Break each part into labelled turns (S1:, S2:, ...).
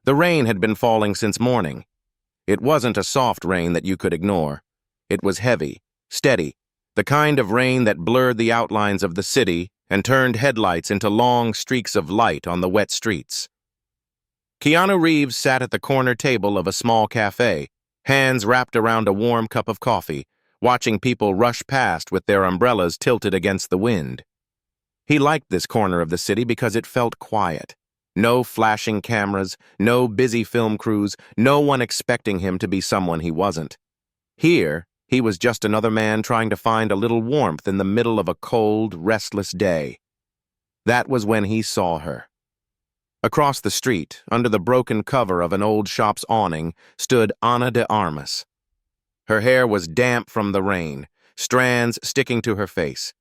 S1: The rain had been falling since morning. It wasn't a soft rain that you could ignore. It was heavy, steady, the kind of rain that blurred the outlines of the city and turned headlights into long streaks of light on the wet streets. Keanu Reeves sat at the corner table of a small cafe, hands wrapped around a warm cup of coffee, watching people rush past with their umbrellas tilted against the wind. He liked this corner of the city because it felt quiet. No flashing cameras, no busy film crews, no one expecting him to be someone he wasn't. Here, he was just another man trying to find a little warmth in the middle of a cold, restless day. That was when he saw her. Across the street, under the broken cover of an old shop's awning, stood Ana de Armas. Her hair was damp from the rain, strands sticking to her face.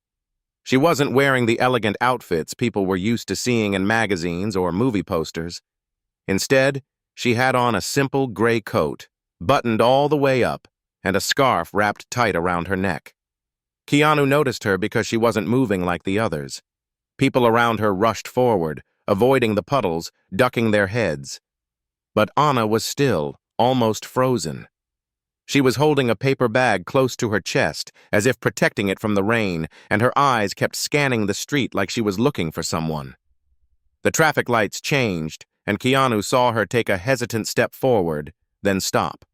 S1: She wasn't wearing the elegant outfits people were used to seeing in magazines or movie posters. Instead, she had on a simple gray coat, buttoned all the way up, and a scarf wrapped tight around her neck. Keanu noticed her because she wasn't moving like the others. People around her rushed forward, avoiding the puddles, ducking their heads. But Ana was still, almost frozen. She was holding a paper bag close to her chest, as if protecting it from the rain, and her eyes kept scanning the street like she was looking for someone. The traffic lights changed, and Keanu saw her take a hesitant step forward, then stop.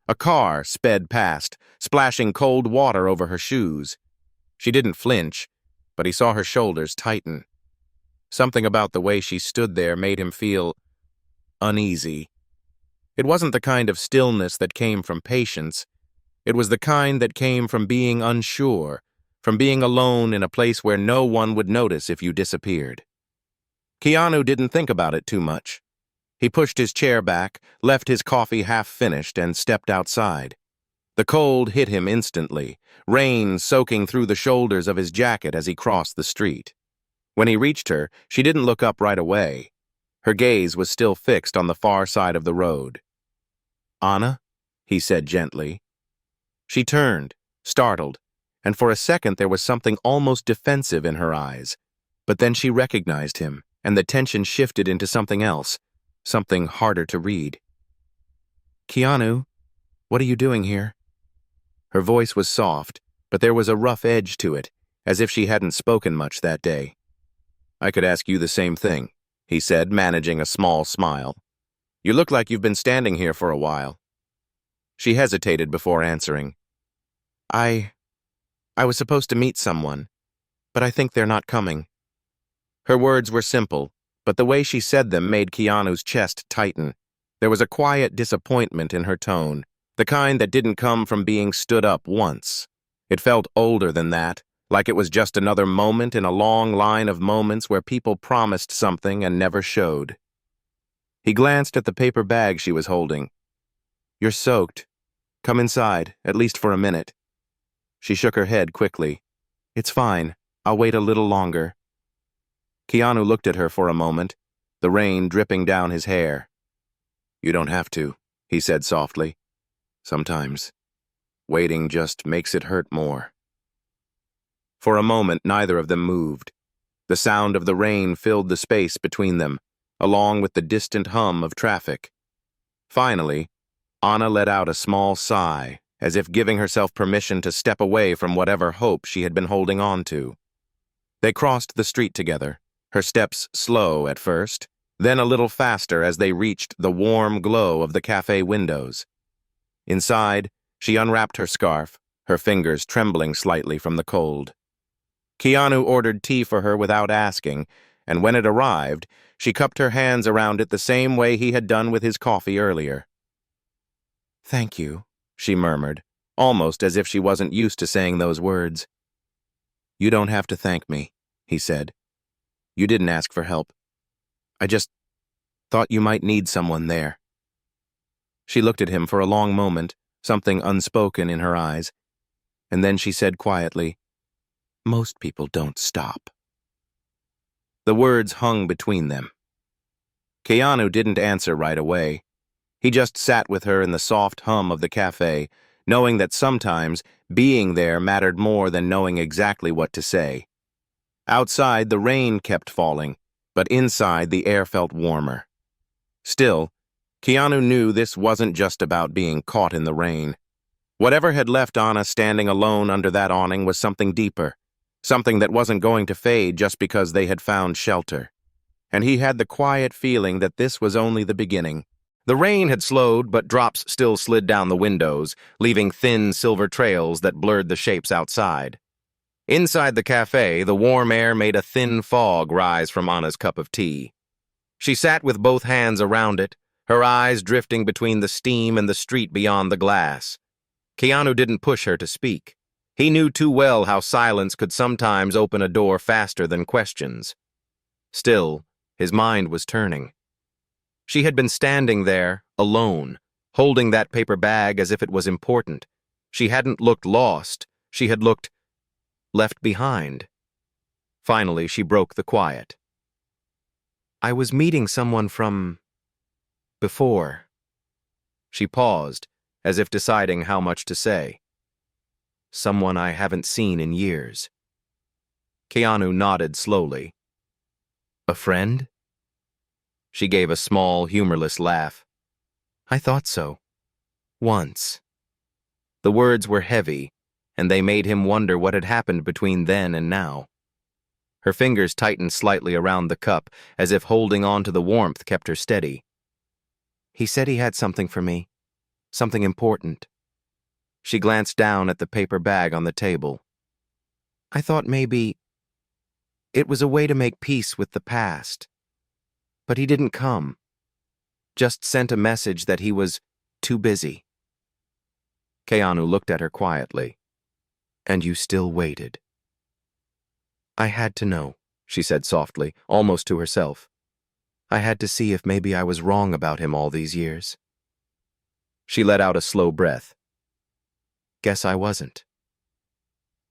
S1: A car sped past, splashing cold water over her shoes. She didn't flinch, but he saw her shoulders tighten. Something about the way she stood there made him feel uneasy. It wasn't the kind of stillness that came from patience. It was the kind that came from being unsure, from being alone in a place where no one would notice if you disappeared. Keanu didn't think about it too much. He pushed his chair back, left his coffee half-finished, and stepped outside. The cold hit him instantly, rain soaking through the shoulders of his jacket as he crossed the street. When he reached her, she didn't look up right away. Her gaze was still fixed on the far side of the road. "Ana?" he said gently. She turned, startled, and for a second there was something almost defensive in her eyes. But then she recognized him, and the tension shifted into something else, something harder to read. "Keanu, what are you doing here?" Her voice was soft, but there was a rough edge to it, as if she hadn't spoken much that day. "I could ask you the same thing," he said, managing a small smile. "You look like you've been standing here for a while." She hesitated before answering. I was supposed to meet someone, but I think they're not coming." Her words were simple, but the way she said them made Keanu's chest tighten. There was a quiet disappointment in her tone, the kind that didn't come from being stood up once. It felt older than that, like it was just another moment in a long line of moments where people promised something and never showed. He glanced at the paper bag she was holding. "You're soaked. Come inside, at least for a minute." She shook her head quickly. "It's fine. I'll wait a little longer." Keanu looked at her for a moment, the rain dripping down his hair. "You don't have to," he said softly. "Sometimes, waiting just makes it hurt more." For a moment, neither of them moved. The sound of the rain filled the space between them, along with the distant hum of traffic. Finally, Ana let out a small sigh, as if giving herself permission to step away from whatever hope she had been holding on to. They crossed the street together, her steps slow at first, then a little faster as they reached the warm glow of the cafe windows. Inside, she unwrapped her scarf, her fingers trembling slightly from the cold. Keanu ordered tea for her without asking, and when it arrived, she cupped her hands around it the same way he had done with his coffee earlier. "Thank you," she murmured, almost as if she wasn't used to saying those words. "You don't have to thank me," he said. "You didn't ask for help. I just thought you might need someone there." She looked at him for a long moment, something unspoken in her eyes, and then she said quietly, "Most people don't stop." The words hung between them. Keanu didn't answer right away. He just sat with her in the soft hum of the cafe, knowing that sometimes being there mattered more than knowing exactly what to say. Outside, the rain kept falling, but inside the air felt warmer. Still, Keanu knew this wasn't just about being caught in the rain. Whatever had left Anna standing alone under that awning was something deeper, something that wasn't going to fade just because they had found shelter. And he had the quiet feeling that this was only the beginning. The rain had slowed, but drops still slid down the windows, leaving thin silver trails that blurred the shapes outside. Inside the cafe, the warm air made a thin fog rise from Anna's cup of tea. She sat with both hands around it, her eyes drifting between the steam and the street beyond the glass. Keanu didn't push her to speak. He knew too well how silence could sometimes open a door faster than questions. Still, his mind was turning. She had been standing there, alone, holding that paper bag as if it was important. She hadn't looked lost. She had looked left behind. Finally, she broke the quiet. I was meeting someone from before. She paused, as if deciding how much to say. Someone I haven't seen in years. Keanu nodded slowly. A friend? She gave a small, humorless laugh. I thought so. Once. The words were heavy, and they made him wonder what had happened between then and now. Her fingers tightened slightly around the cup, as if holding on to the warmth kept her steady. He said he had something for me. Something important. She glanced down at the paper bag on the table. I thought maybe it was a way to make peace with the past. But he didn't come. Just sent a message that he was too busy. Keanu looked at her quietly. And you still waited. I had to know, she said softly, almost to herself. I had to see if maybe I was wrong about him all these years. She let out a slow breath. Guess I wasn't.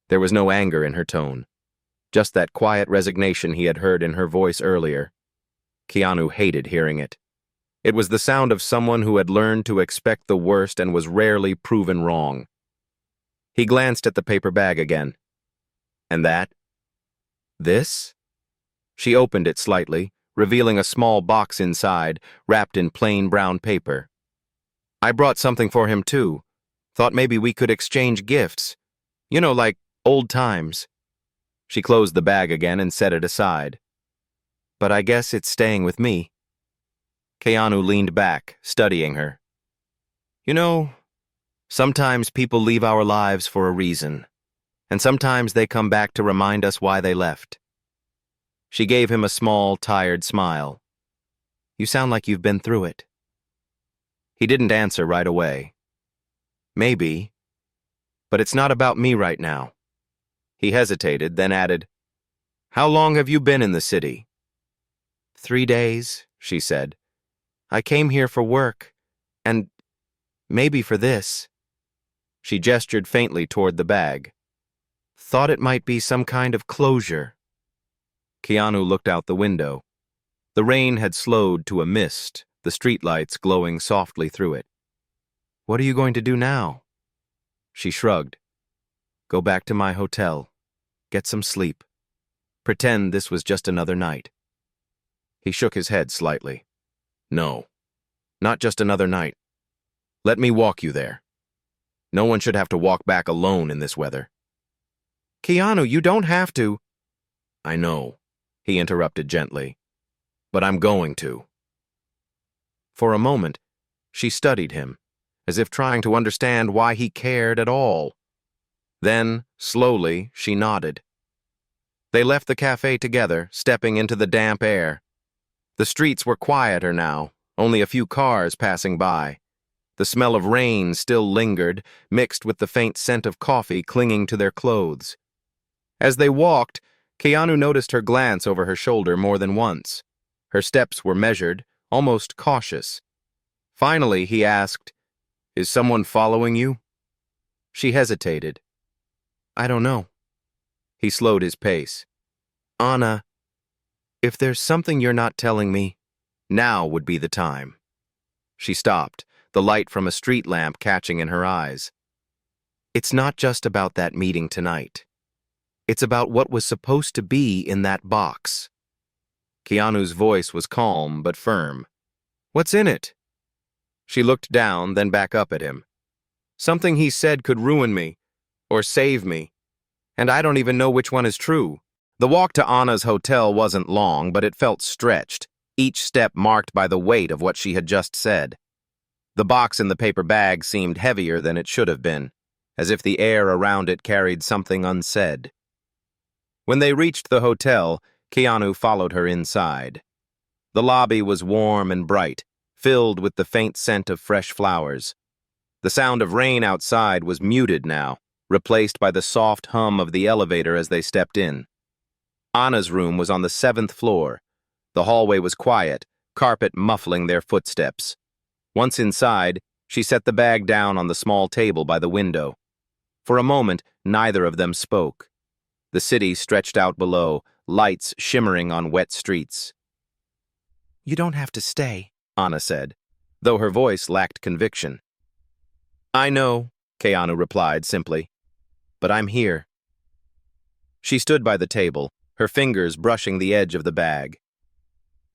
S1: There was no anger in her tone, just that quiet resignation he had heard in her voice earlier. Keanu hated hearing it. It was the sound of someone who had learned to expect the worst and was rarely proven wrong. He glanced at the paper bag again. And that? This? She opened it slightly, revealing a small box inside, wrapped in plain brown paper. I brought something for him too. Thought maybe we could exchange gifts. You know, like old times. She closed the bag again and set it aside. But I guess it's staying with me. Keanu leaned back, studying her. You know, sometimes people leave our lives for a reason, and sometimes they come back to remind us why they left. She gave him a small, tired smile. You sound like you've been through it. He didn't answer right away. Maybe, but it's not about me right now. He hesitated, then added, How long have you been in the city? 3 days, she said. I came here for work, and maybe for this. She gestured faintly toward the bag. Thought it might be some kind of closure. Keanu looked out the window. The rain had slowed to a mist, the streetlights glowing softly through it. What are you going to do now? She shrugged. Go back to my hotel. Get some sleep. Pretend this was just another night. He shook his head slightly. No, not just another night. Let me walk you there. No one should have to walk back alone in this weather. Keanu, you don't have to. I know, he interrupted gently. But I'm going to. For a moment, she studied him, as if trying to understand why he cared at all. Then, slowly, she nodded. They left the cafe together, stepping into the damp air. The streets were quieter now, only a few cars passing by. The smell of rain still lingered, mixed with the faint scent of coffee clinging to their clothes. As they walked, Keanu noticed her glance over her shoulder more than once. Her steps were measured, almost cautious. Finally, he asked, Is someone following you? She hesitated. I don't know. He slowed his pace. Anna, if there's something you're not telling me, now would be the time. She stopped, the light from a street lamp catching in her eyes. It's not just about that meeting tonight. It's about what was supposed to be in that box. Keanu's voice was calm but firm. What's in it? She looked down, then back up at him. Something he said could ruin me, or save me, and I don't even know which one is true. The walk to Anna's hotel wasn't long, but it felt stretched, each step marked by the weight of what she had just said. The box in the paper bag seemed heavier than it should have been, as if the air around it carried something unsaid. When they reached the hotel, Keanu followed her inside. The lobby was warm and bright, filled with the faint scent of fresh flowers. The sound of rain outside was muted now, replaced by the soft hum of the elevator as they stepped in. Anna's room was on the 7th floor. The hallway was quiet, carpet muffling their footsteps. Once inside, she set the bag down on the small table by the window. For a moment, neither of them spoke. The city stretched out below, lights shimmering on wet streets. "You don't have to stay," Anna said, though her voice lacked conviction. "I know," Keanu replied simply, "but I'm here." She stood by the table, her fingers brushing the edge of the bag.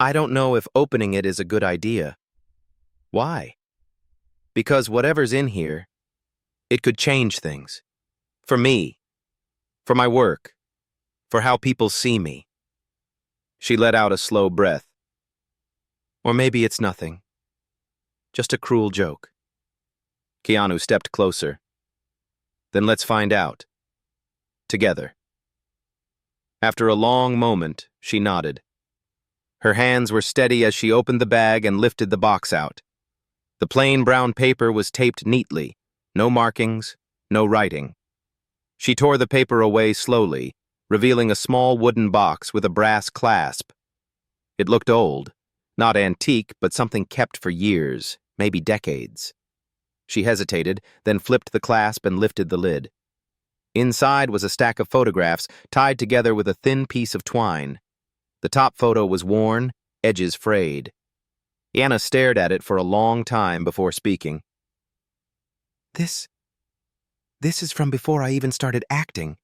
S1: "I don't know if opening it is a good idea." "Why?" "Because whatever's in here, it could change things. For me. For my work. For how people see me." She let out a slow breath. "Or maybe it's nothing. Just a cruel joke." Keanu stepped closer. "Then let's find out. Together." After a long moment, she nodded. Her hands were steady as she opened the bag and lifted the box out. The plain brown paper was taped neatly, no markings, no writing. She tore the paper away slowly, revealing a small wooden box with a brass clasp. It looked old, not antique, but something kept for years, maybe decades. She hesitated, then flipped the clasp and lifted the lid. Inside was a stack of photographs tied together with a thin piece of twine. The top photo was worn, edges frayed. Anna stared at it for a long time before speaking. This is from before I even started acting."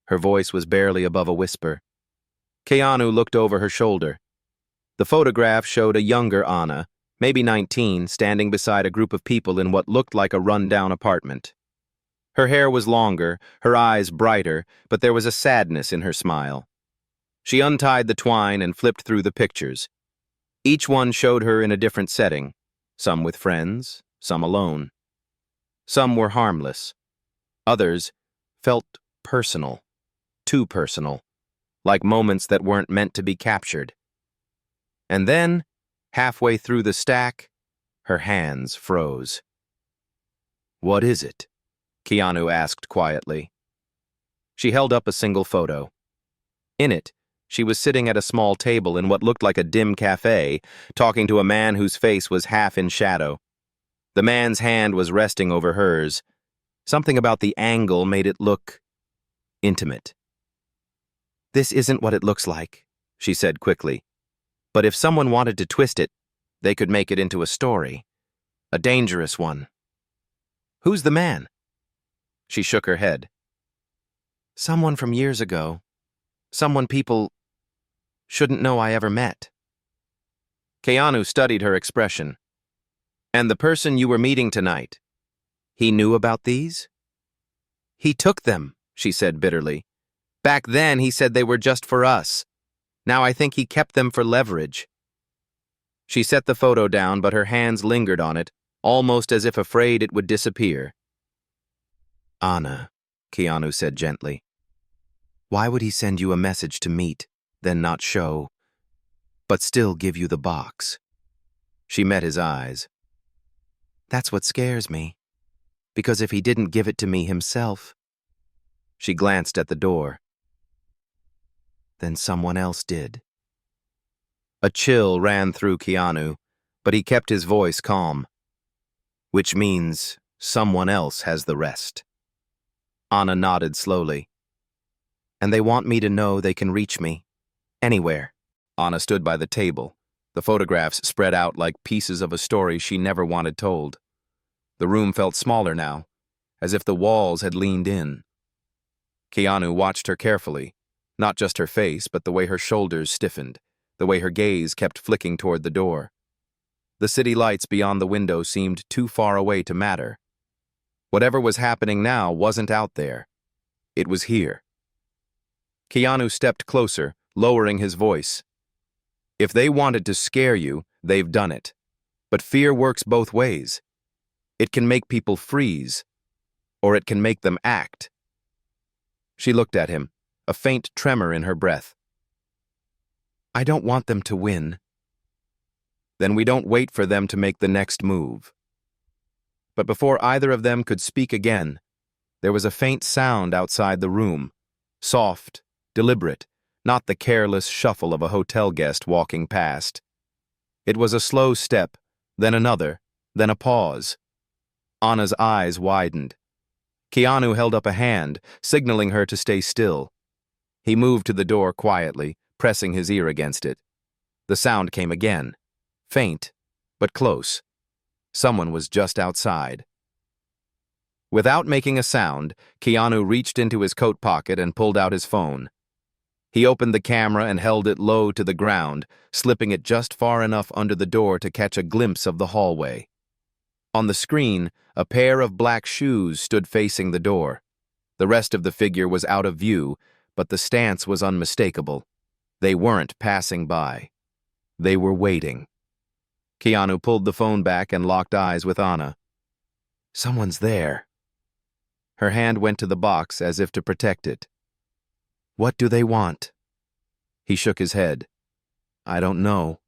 S1: Her voice was barely above a whisper. Keanu looked over her shoulder. The photograph showed a younger Anna, maybe 19, standing beside a group of people in what looked like a run-down apartment. Her hair was longer, her eyes brighter, but there was a sadness in her smile. She untied the twine and flipped through the pictures. Each one showed her in a different setting, some with friends, some alone. Some were harmless. Others felt personal, too personal, like moments that weren't meant to be captured. And then, halfway through the stack, her hands froze. "What is it?" Keanu asked quietly. She held up a single photo. In it, she was sitting at a small table in what looked like a dim cafe, talking to a man whose face was half in shadow. The man's hand was resting over hers. Something about the angle made it look intimate. "This isn't what it looks like," she said quickly. "But if someone wanted to twist it, they could make it into a story. A dangerous one." "Who's the man?" She shook her head. "Someone from years ago. Someone people shouldn't know I ever met." Keanu studied her expression. "And the person you were meeting tonight, he knew about these?" "He took them," she said bitterly. "Back then he said they were just for us. Now I think he kept them for leverage." She set the photo down, but her hands lingered on it, almost as if afraid it would disappear. "Anna," Keanu said gently, "why would he send you a message to meet, then not show, but still give you the box?" She met his eyes. "That's what scares me. Because if he didn't give it to me himself..." She glanced at the door. "Then someone else did." A chill ran through Keanu, but he kept his voice calm. "Which means someone else has the rest." Anna nodded slowly. "And they want me to know they can reach me. Anywhere." Anna stood by the table, the photographs spread out like pieces of a story she never wanted told. The room felt smaller now, as if the walls had leaned in. Keanu watched her carefully, not just her face, but the way her shoulders stiffened, the way her gaze kept flicking toward the door. The city lights beyond the window seemed too far away to matter. Whatever was happening now wasn't out there. It was here. Keanu stepped closer, lowering his voice. If they wanted to scare you, they've done it. But fear works both ways. It can make people freeze, or it can make them act. She looked at him, a faint tremor in her breath. I don't want them to win. Then we don't wait for them to make the next move. But before either of them could speak again, there was a faint sound outside the room, soft, deliberate, not the careless shuffle of a hotel guest walking past. It was a slow step, then another, then a pause. Anna's eyes widened. Keanu held up a hand, signaling her to stay still. He moved to the door quietly, pressing his ear against it. The sound came again, faint, but close. Someone was just outside. Without making a sound, Keanu reached into his coat pocket and pulled out his phone. He opened the camera and held it low to the ground, slipping it just far enough under the door to catch a glimpse of the hallway. On the screen, a pair of black shoes stood facing the door. The rest of the figure was out of view, but the stance was unmistakable. They weren't passing by. They were waiting. Keanu pulled the phone back and locked eyes with Anna. Someone's there. Her hand went to the box as if to protect it. What do they want? He shook his head. I don't know,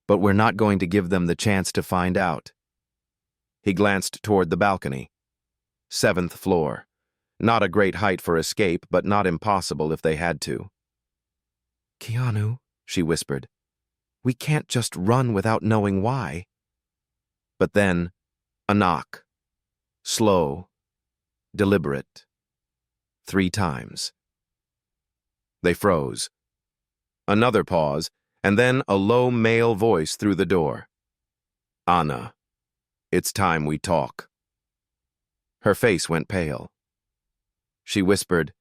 S1: but we're not going to give them the chance to find out. He glanced toward the balcony. 7th floor. Not a great height for escape, but not impossible if they had to. Keanu, she whispered, we can't just run without knowing why. But then, a knock. Slow, deliberate. 3 times. They froze. Another pause, and then a low male voice through the door. Anna, it's time we talk. Her face went pale. She whispered,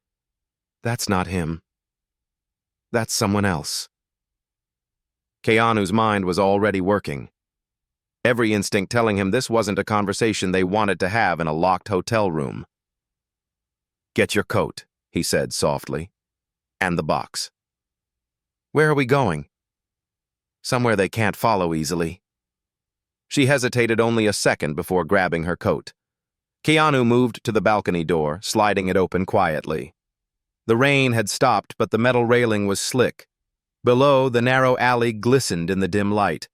S1: That's not him. That's someone else. Keanu's mind was already working. Every instinct telling him this wasn't a conversation they wanted to have in a locked hotel room. Get your coat, he said softly, and the box. Where are we going? Somewhere they can't follow easily. She hesitated only a second before grabbing her coat. Keanu moved to the balcony door, sliding it open quietly. The rain had stopped, but the metal railing was slick. Below, the narrow alley glistened in the dim light.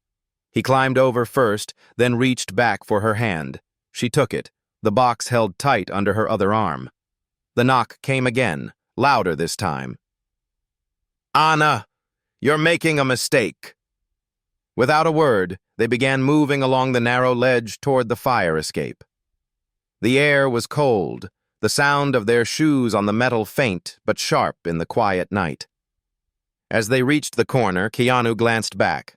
S1: He climbed over first, then reached back for her hand. She took it, the box held tight under her other arm. The knock came again, louder this time. Anna, you're making a mistake. Without a word, they began moving along the narrow ledge toward the fire escape. The air was cold, the sound of their shoes on the metal faint but sharp in the quiet night. As they reached the corner, Keanu glanced back.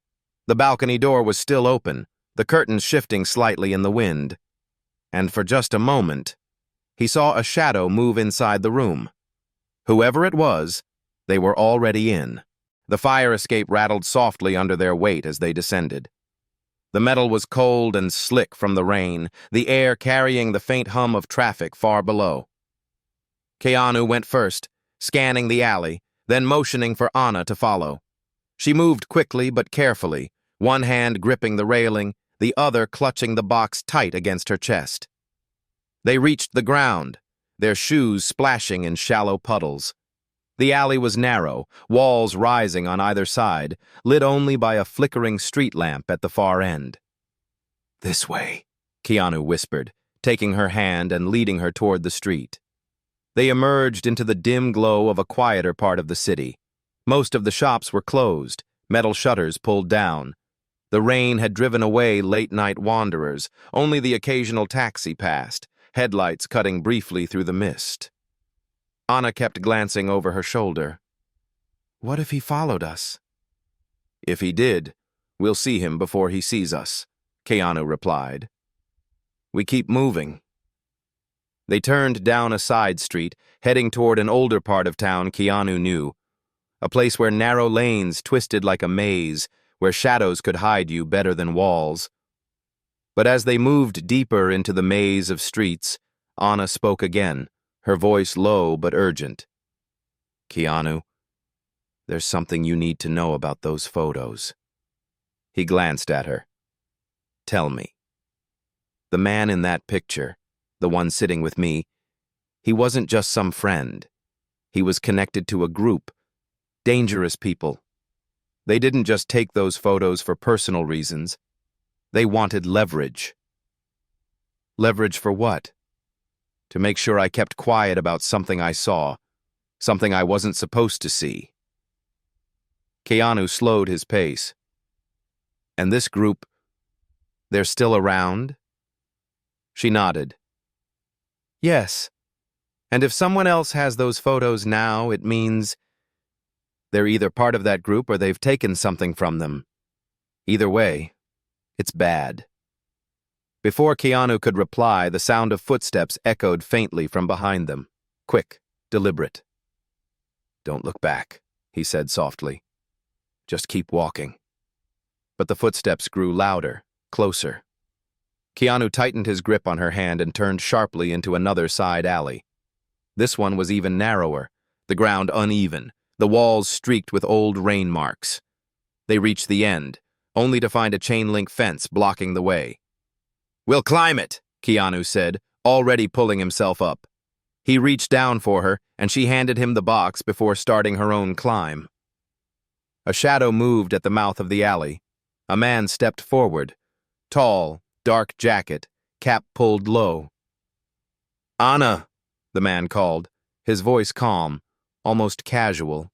S1: The balcony door was still open, the curtains shifting slightly in the wind. And for just a moment, he saw a shadow move inside the room. Whoever it was, they were already in. The fire escape rattled softly under their weight as they descended. The metal was cold and slick from the rain, the air carrying the faint hum of traffic far below. Keanu went first, scanning the alley, then motioning for Anna to follow. She moved quickly but carefully, one hand gripping the railing, the other clutching the box tight against her chest. They reached the ground, their shoes splashing in shallow puddles. The alley was narrow, walls rising on either side, lit only by a flickering street lamp at the far end. This way, Keanu whispered, taking her hand and leading her toward the street. They emerged into the dim glow of a quieter part of the city. Most of the shops were closed, metal shutters pulled down. The rain had driven away late-night wanderers, only the occasional taxi passed, headlights cutting briefly through the mist. Anna kept glancing over her shoulder. What if he followed us? If he did, we'll see him before he sees us, Keanu replied. We keep moving. They turned down a side street, heading toward an older part of town Keanu knew, a place where narrow lanes twisted like a maze, where shadows could hide you better than walls. But as they moved deeper into the maze of streets, Anna spoke again, her voice low but urgent. Keanu, there's something you need to know about those photos. He glanced at her. Tell me. The man in that picture, the one sitting with me, he wasn't just some friend. He was connected to a group, dangerous people. They didn't just take those photos for personal reasons. They wanted leverage. Leverage for what? To make sure I kept quiet about something I saw, something I wasn't supposed to see. Keanu slowed his pace. And this group, they're still around? She nodded. Yes. And if someone else has those photos now, it means they're either part of that group or they've taken something from them. Either way, it's bad. Before Keanu could reply, the sound of footsteps echoed faintly from behind them. Quick, deliberate. Don't look back, he said softly. Just keep walking. But the footsteps grew louder, closer. Keanu tightened his grip on her hand and turned sharply into another side alley. This one was even narrower, the ground uneven, the walls streaked with old rain marks. They reached the end, only to find a chain-link fence blocking the way. We'll climb it, Keanu said, already pulling himself up. He reached down for her, and she handed him the box before starting her own climb. A shadow moved at the mouth of the alley. A man stepped forward. Tall, dark jacket, cap pulled low. Anna, the man called, his voice calm, almost casual.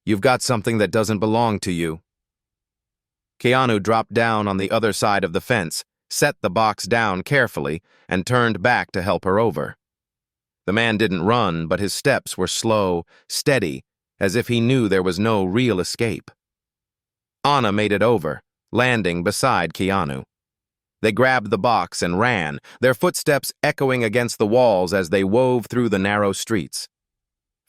S1: You've got something that doesn't belong to you. Keanu dropped down on the other side of the fence, set the box down carefully, and turned back to help her over. The man didn't run, but his steps were slow, steady, as if he knew there was no real escape. Anna made it over, landing beside Keanu. They grabbed the box and ran, their footsteps echoing against the walls as they wove through the narrow streets.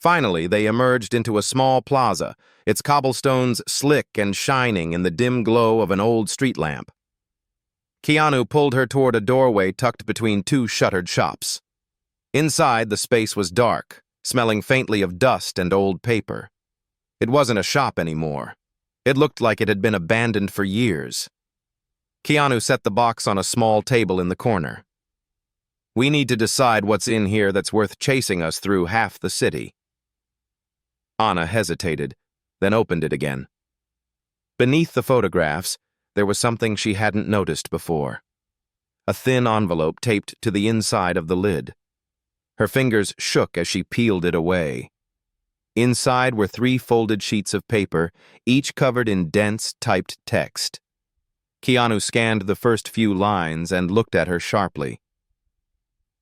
S1: Finally, they emerged into a small plaza, its cobblestones slick and shining in the dim glow of an old street lamp. Keanu pulled her toward a doorway tucked between two shuttered shops. Inside, the space was dark, smelling faintly of dust and old paper. It wasn't a shop anymore. It looked like it had been abandoned for years. Keanu set the box on a small table in the corner. We need to decide what's in here that's worth chasing us through half the city. Anna hesitated, then opened it again. Beneath the photographs, there was something she hadn't noticed before. A thin envelope taped to the inside of the lid. Her fingers shook as she peeled it away. Inside were 3 folded sheets of paper, each covered in dense, typed text. Keanu scanned the first few lines and looked at her sharply.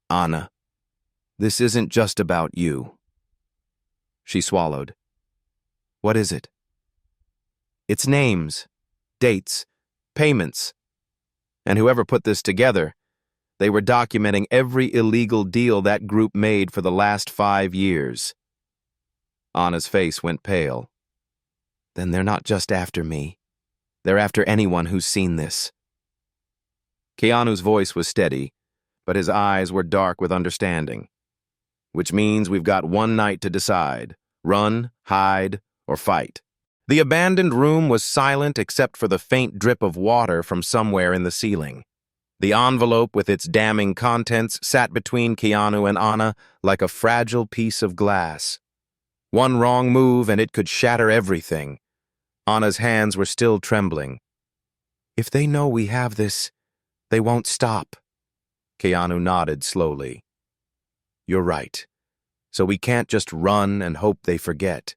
S1: Anna, this isn't just about you. She swallowed. What is it? It's names, dates, payments. And whoever put this together, they were documenting every illegal deal that group made for the last 5 years. Anna's face went pale. Then they're not just after me. They're after anyone who's seen this. Keanu's voice was steady, but his eyes were dark with understanding. Which means we've got one night to decide. Run, hide, or fight. The abandoned room was silent except for the faint drip of water from somewhere in the ceiling. The envelope with its damning contents sat between Keanu and Anna like a fragile piece of glass. One wrong move and it could shatter everything. Anna's hands were still trembling. If they know we have this, they won't stop. Keanu nodded slowly. You're right. So we can't just run and hope they forget.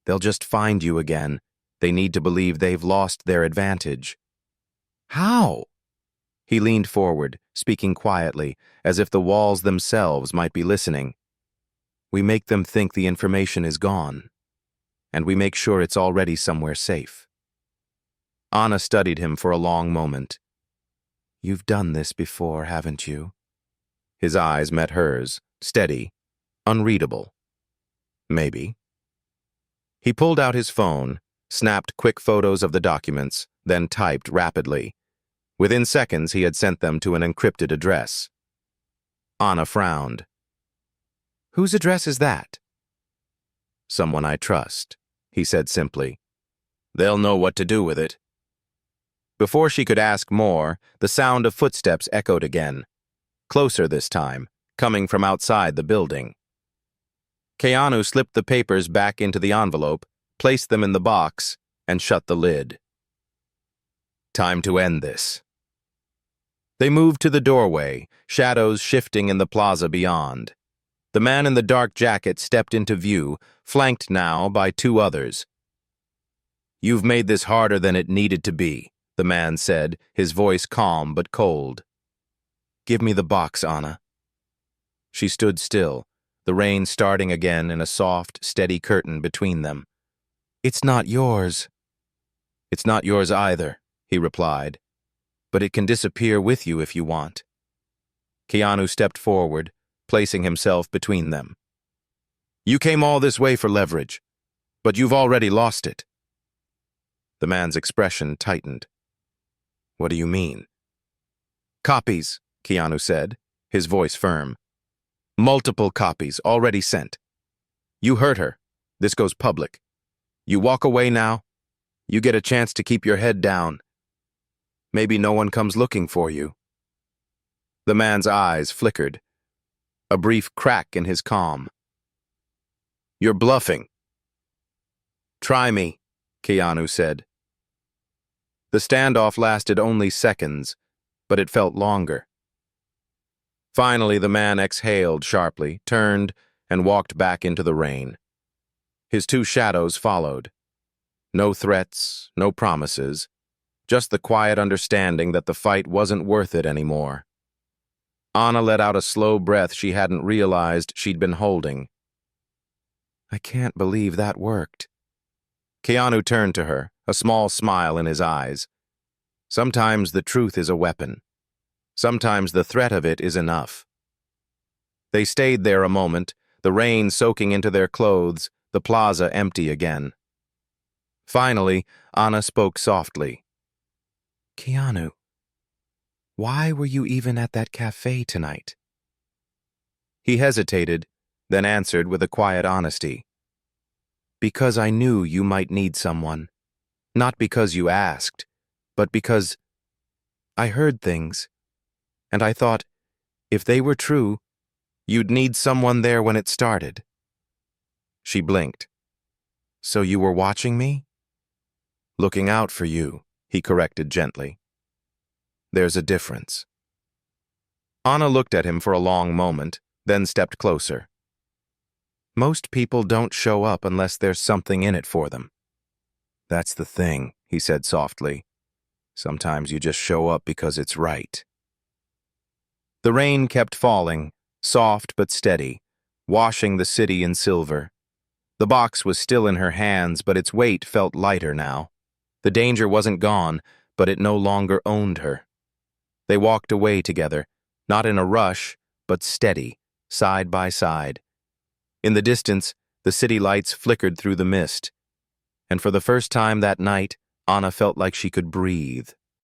S1: They'll just find you again. They need to believe they've lost their advantage. How? He leaned forward, speaking quietly, as if the walls themselves might be listening. We make them think the information is gone, and we make sure it's already somewhere safe. Anna studied him for a long moment. You've done this before, haven't you? His eyes met hers, steady, unreadable. Maybe. He pulled out his phone, snapped quick photos of the documents, then typed rapidly. Within seconds, he had sent them to an encrypted address. Anna frowned. "Whose address is that?" "Someone I trust," he said simply. "They'll know what to do with it." Before she could ask more, the sound of footsteps echoed again, closer this time, coming from outside the building. Keanu slipped the papers back into the envelope, placed them in the box, and shut the lid. Time to end this. They moved to the doorway, shadows shifting in the plaza beyond. The man in the dark jacket stepped into view, flanked now by two others. "You've made this harder than it needed to be," the man said, his voice calm but cold. "Give me the box, Anna." She stood still, the rain starting again in a soft, steady curtain between them. "It's not yours." "It's not yours either," he replied. "But it can disappear with you if you want." Keanu stepped forward, placing himself between them. "You came all this way for leverage, but you've already lost it." The man's expression tightened. "What do you mean?" "Copies," Keanu said, his voice firm. "Multiple copies already sent. You hurt her. This goes public. You walk away now, you get a chance to keep your head down. Maybe no one comes looking for you." The man's eyes flickered, a brief crack in his calm. "You're bluffing." "Try me," Keanu said. The standoff lasted only seconds, but it felt longer. Finally, the man exhaled sharply, turned, and walked back into the rain. His two shadows followed. No threats, no promises, just the quiet understanding that the fight wasn't worth it anymore. Anna let out a slow breath she hadn't realized she'd been holding. "I can't believe that worked." Keanu turned to her, a small smile in his eyes. "Sometimes the truth is a weapon. Sometimes the threat of it is enough." They stayed there a moment, the rain soaking into their clothes, the plaza empty again. Finally, Anna spoke softly. "Keanu, why were you even at that cafe tonight?" He hesitated, then answered with a quiet honesty. "Because I knew you might need someone. Not because you asked, but because I heard things, and I thought, if they were true, you'd need someone there when it started." She blinked. "So you were watching me?" "Looking out for you," he corrected gently. "There's a difference." Anna looked at him for a long moment, then stepped closer. "Most people don't show up unless there's something in it for them." "That's the thing," he said softly. "Sometimes you just show up because it's right." The rain kept falling, soft but steady, washing the city in silver. The box was still in her hands, but its weight felt lighter now. The danger wasn't gone, but it no longer owned her. They walked away together, not in a rush, but steady, side by side. In the distance, the city lights flickered through the mist, and for the first time that night, Anna felt like she could breathe.